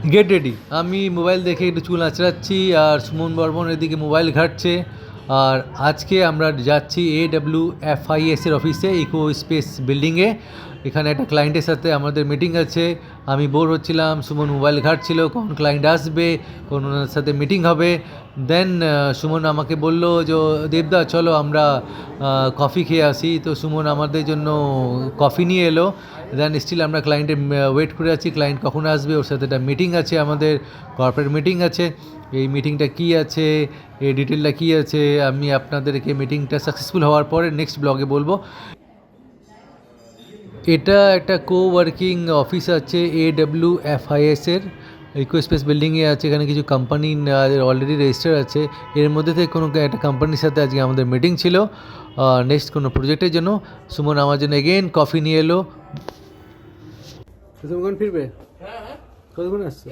Get ready. আমি mobile দেখে একটু চুল আঁচড়াচ্ছি আর সুমন বর্মন এদিকে মোবাইল ঘাঁটছে। আর আজকে আমরা যাচ্ছি AWFIS এর অফিসে, ইকো স্পেস বিল্ডিংয়ে। এখানে একটা ক্লায়েন্টের সাথে আমাদের মিটিং আছে। আমি বোর হচ্ছিলাম, সুমন মোবাইল ঘাঁটছিল, কখন ক্লায়েন্ট আসবে, কোন ওনার সাথে মিটিং হবে। দেন সুমন আমাকে বলল যে দেবদা চলো আমরা কফি খেয়ে আসি। তো সুমন আমাদের জন্য কফি নিয়ে এলো। দেন স্টিল আমরা ক্লায়েন্টের ওয়েট করে আছি, ক্লায়েন্ট কখন আসবে, ওর সাথে একটা মিটিং আছে, আমাদের কর্পোরেট মিটিং আছে। এই মিটিংটা কী আছে, এই ডিটেলটা কী আছে, আমি আপনাদেরকে মিটিংটা সাকসেসফুল হওয়ার পরে নেক্সট ব্লগে বলবো। এটা একটা কোওয়ার্কিং অফিস আছে AWFIS এর, ইকো স্পেস বিল্ডিংয়ে আছে। এখানে কিছু কোম্পানি অলরেডি রেজিস্টার আছে। এর মধ্যে থেকে কোনো একটা কোম্পানির সাথে আজকে আমাদের মিটিং ছিল নেক্সট কোনো প্রজেক্টের জন্য। সুমন আমার জন্য এগেন কফি নিয়ে এলো। তুমি কখন ফিরবে? কতক্ষণ আসছে?